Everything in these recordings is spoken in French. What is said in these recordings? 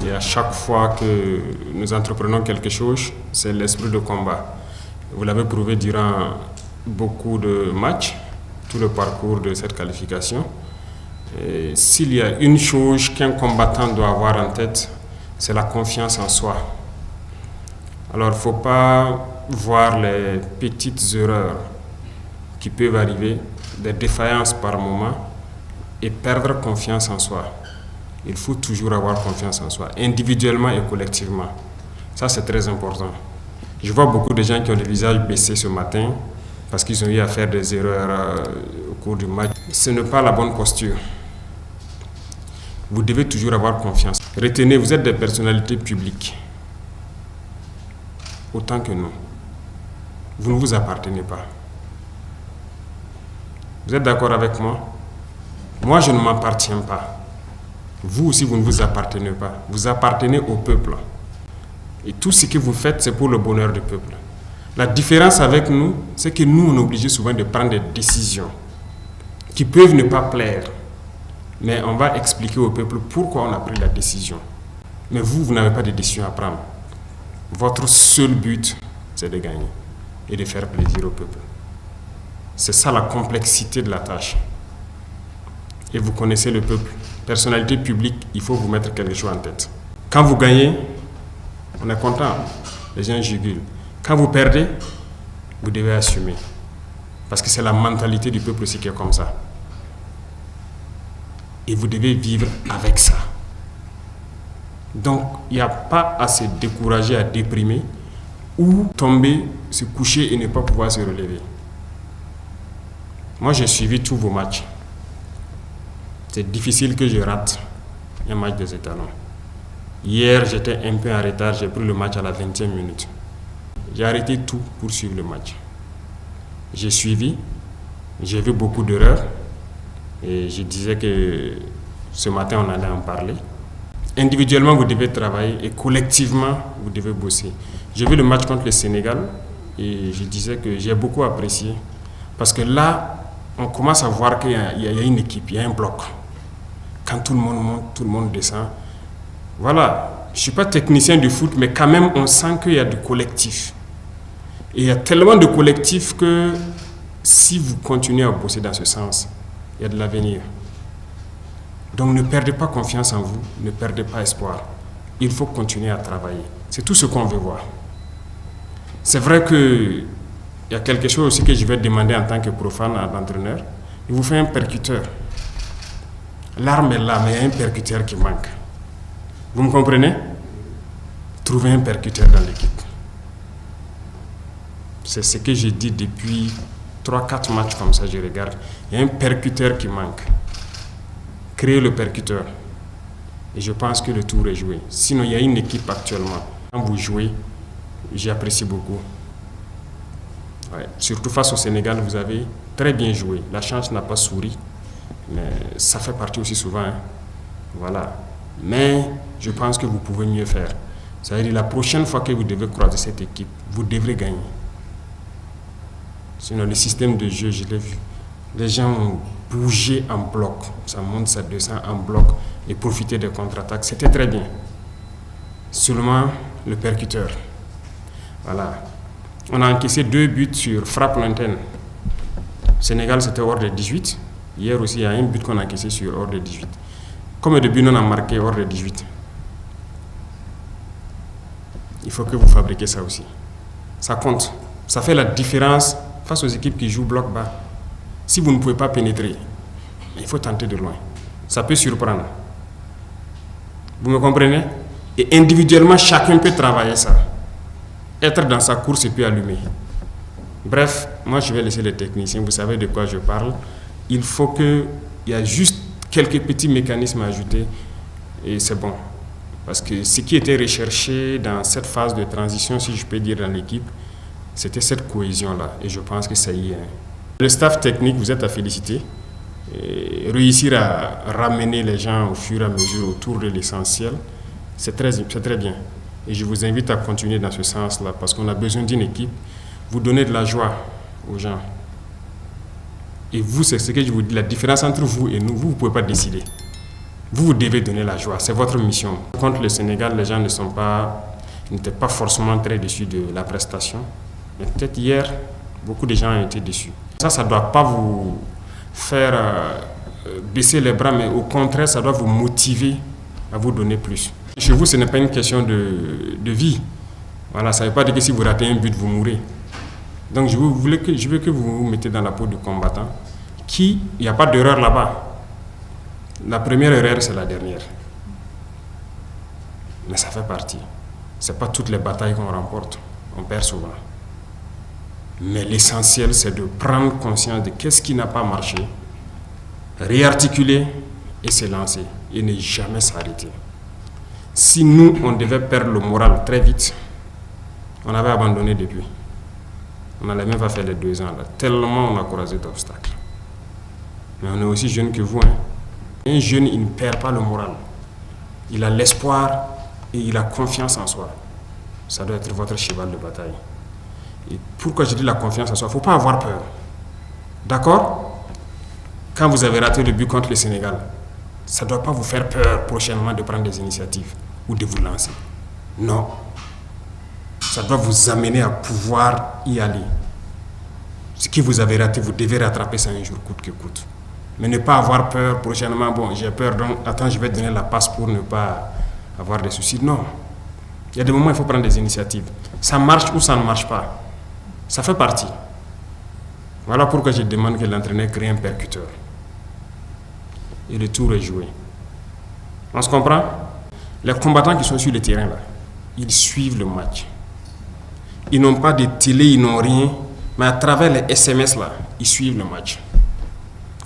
Et à chaque fois que nous entreprenons quelque chose, c'est l'esprit de combat. Vous l'avez prouvé durant beaucoup de matchs, tout le parcours de cette qualification. S'il y a une chose qu'un combattant doit avoir en tête, c'est la confiance en soi. Alors, il ne faut pas voir les petites erreurs qui peuvent arriver, des défaillances par moment, et perdre confiance en soi. Il faut toujours avoir confiance en soi, individuellement et collectivement. Ça, c'est très important. Je vois beaucoup de gens qui ont le visage baissé ce matin parce qu'ils ont eu à faire des erreurs au cours du match. Ce n'est pas la bonne posture. Vous devez toujours avoir confiance. Retenez, vous êtes des personnalités publiques, autant que nous. Vous ne vous appartenez pas. Vous êtes d'accord avec moi? Moi, je ne m'appartiens pas. Vous aussi, vous ne vous appartenez pas. Vous appartenez au peuple. Et tout ce que vous faites, c'est pour le bonheur du peuple. La différence avec nous, c'est que nous, on est obligés souvent de prendre des décisions qui peuvent ne pas plaire. Mais on va expliquer au peuple pourquoi on a pris la décision. Mais vous, vous n'avez pas de décision à prendre. Votre seul but, c'est de gagner et de faire plaisir au peuple. C'est ça la complexité de la tâche. Et vous connaissez le peuple. Personnalité publique, il faut vous mettre quelque chose en tête. Quand vous gagnez, on est content, les gens jugulent. Quand vous perdez, vous devez assumer. Parce que c'est la mentalité du peuple aussi qui est comme ça. Et vous devez vivre avec ça. Donc, il n'y a pas à se décourager, à déprimer, ou tomber, se coucher et ne pas pouvoir se relever. Moi, j'ai suivi tous vos matchs. C'est difficile que je rate un match des étalons. Hier, j'étais un peu en retard, j'ai pris le match à la 20e minute. J'ai arrêté tout pour suivre le match. J'ai suivi, j'ai vu beaucoup d'erreurs et je disais que ce matin, on allait en parler. Individuellement, vous devez travailler et collectivement, vous devez bosser. J'ai vu le match contre le Sénégal et je disais que j'ai beaucoup apprécié parce que là, on commence à voir qu'il y a une équipe, il y a un bloc. Quand tout le monde monte, tout le monde descend. Voilà, je ne suis pas technicien du foot, mais quand même, on sent qu'il y a du collectif. Et il y a tellement de collectifs que si vous continuez à bosser dans ce sens, il y a de l'avenir. Donc ne perdez pas confiance en vous, ne perdez pas espoir. Il faut continuer à travailler. C'est tout ce qu'on veut voir. C'est vrai qu'il y a quelque chose aussi que je vais demander en tant que profane à l'entraîneur. Il vous fait un percuteur. L'arme est là, mais il y a un percuteur qui manque. Vous me comprenez? Trouvez un percuteur dans l'équipe. C'est ce que j'ai dit depuis 3-4 matchs comme ça, je regarde. Il y a un percuteur qui manque. Créez le percuteur. Et je pense que le tour est joué. Sinon, il y a une équipe actuellement. Quand vous jouez, j'apprécie beaucoup. Ouais. Surtout face au Sénégal, vous avez très bien joué. La chance n'a pas souri. Mais ça fait partie aussi souvent. Hein. Voilà. Mais je pense que vous pouvez mieux faire. Ça veut dire la prochaine fois que vous devez croiser cette équipe, vous devrez gagner. Sinon, le système de jeu, je l'ai vu. Les gens ont bougé en bloc. Ça monte, ça descend en bloc et profiter des contre-attaques. C'était très bien. Seulement le percuteur. Voilà. On a encaissé 2 buts sur frappe lointaine. Sénégal, c'était hors de 18. Hier aussi, il y a un but qu'on a encaissé sur hors de 18. Combien de buts on a marqué hors de 18? Il faut que vous fabriquez ça aussi. Ça compte. Ça fait la différence face aux équipes qui jouent bloc bas. Si vous ne pouvez pas pénétrer, il faut tenter de loin. Ça peut surprendre. Vous me comprenez? Et individuellement, chacun peut travailler ça. Être dans sa course et puis allumer. Bref, moi je vais laisser les techniciens, vous savez de quoi je parle. Il faut qu'il y a juste quelques petits mécanismes à ajouter et c'est bon. Parce que ce qui était recherché dans cette phase de transition, si je peux dire, dans l'équipe, c'était cette cohésion-là. Et je pense que ça y est. Hein. Le staff technique, vous êtes à féliciter. Et réussir à ramener les gens au fur et à mesure autour de l'essentiel, c'est très bien. Et je vous invite à continuer dans ce sens-là parce qu'on a besoin d'une équipe. Vous donnez de la joie aux gens. Et vous, c'est ce que je vous dis, la différence entre vous et nous, vous ne pouvez pas décider. Vous devez donner la joie, c'est votre mission. Contre le Sénégal, les gens n'étaient pas forcément très déçus de la prestation. Mais peut-être hier, beaucoup de gens ont été déçus. Ça ne doit pas vous faire baisser les bras, mais au contraire, ça doit vous motiver à vous donner plus. Chez vous, ce n'est pas une question de vie. Voilà, ça ne veut pas dire que si vous ratez un but, vous mourrez. Donc je veux que vous vous mettez dans la peau du combattant. Il n'y a pas d'erreur là-bas. La première erreur, c'est la dernière. Mais ça fait partie. Ce n'est pas toutes les batailles qu'on remporte. On perd souvent. Mais l'essentiel, c'est de prendre conscience de qu'est-ce qui n'a pas marché, réarticuler et se lancer. Et ne jamais s'arrêter. Si nous, on devait perdre le moral très vite, on avait abandonné depuis. On n'allait même pas faire les 2 ans là. Tellement on a croisé d'obstacles. Mais on est aussi jeune que vous. Un jeune, il ne perd pas le moral. Il a l'espoir et il a confiance en soi. Ça doit être votre cheval de bataille. Et pourquoi je dis la confiance en soi? Il ne faut pas avoir peur. D'accord? Quand vous avez raté le but contre le Sénégal, ça ne doit pas vous faire peur prochainement de prendre des initiatives ou de vous lancer. Non. Ça doit vous amener à pouvoir y aller. Ce que vous avez raté, vous devez rattraper ça un jour, coûte que coûte. Mais ne pas avoir peur prochainement. Bon, j'ai peur, donc attends, je vais donner la passe pour ne pas avoir des soucis. Non. Il y a des moments où il faut prendre des initiatives. Ça marche ou ça ne marche pas. Ça fait partie. Voilà pourquoi je demande que l'entraîneur crée un percuteur. Et le tour est joué. On se comprend? Les combattants qui sont sur le terrain, là, ils suivent le match. Ils n'ont pas de télé, ils n'ont rien. Mais à travers les SMS, là, ils suivent le match.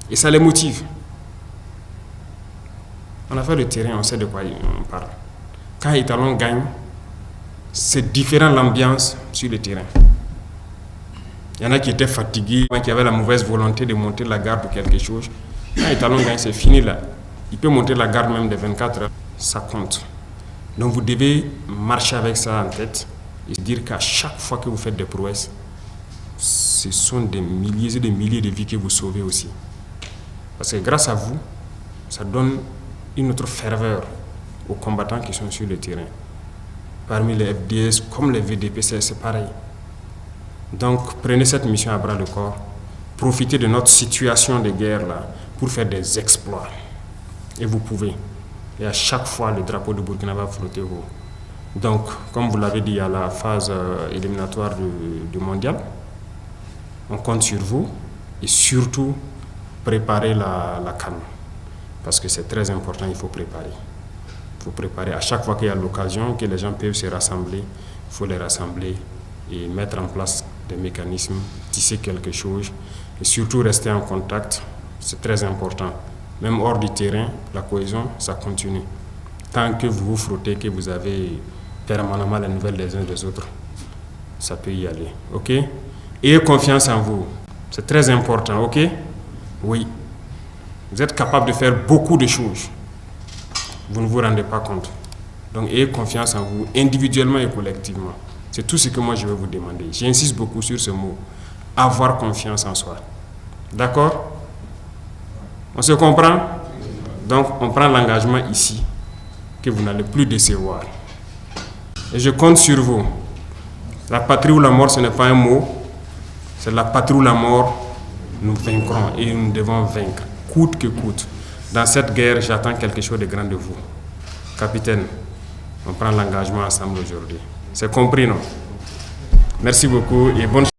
Et ça les motive. On a fait le terrain, on sait de quoi on parle. Quand les Talons gagnent, c'est différent l'ambiance sur le terrain. Il y en a qui étaient fatigués, qui avaient la mauvaise volonté de monter la garde ou quelque chose. Quand les Talons gagnent, c'est fini là. Il peut monter la garde même de 24 heures. Ça compte. Donc vous devez marcher avec ça en tête et dire qu'à chaque fois que vous faites des prouesses, ce sont des milliers et des milliers de vies que vous sauvez aussi. Parce que grâce à vous, ça donne une autre ferveur aux combattants qui sont sur le terrain. Parmi les FDS comme les VDP, c'est pareil. Donc prenez cette mission à bras le corps. Profitez de notre situation de guerre là pour faire des exploits. Et vous pouvez. Et à chaque fois, le drapeau de Burkina va flotter haut. Donc, comme vous l'avez dit, à la phase éliminatoire du mondial, on compte sur vous et surtout préparer la CAN. Parce que c'est très important, il faut préparer. Il faut préparer à chaque fois qu'il y a l'occasion, que les gens peuvent se rassembler, il faut les rassembler et mettre en place des mécanismes, tisser quelque chose et surtout rester en contact, c'est très important. Même hors du terrain, la cohésion, ça continue. Tant que vous vous frottez, que vous avez permanemment les nouvelles des uns des autres, ça peut y aller. Ok? Ayez confiance en vous. C'est très important. Ok? Oui. Vous êtes capable de faire beaucoup de choses. Vous ne vous rendez pas compte. Donc, ayez confiance en vous, individuellement et collectivement. C'est tout ce que moi je vais vous demander. J'insiste beaucoup sur ce mot. Avoir confiance en soi. D'accord? On se comprend? Donc, on prend l'engagement ici que vous n'allez plus décevoir. Et je compte sur vous. La patrie ou la mort, ce n'est pas un mot. C'est la patrie ou la mort. Nous vaincrons et nous devons vaincre, coûte que coûte. Dans cette guerre, j'attends quelque chose de grand de vous. Capitaine, on prend l'engagement ensemble aujourd'hui. C'est compris, non? Merci beaucoup et bonne chance.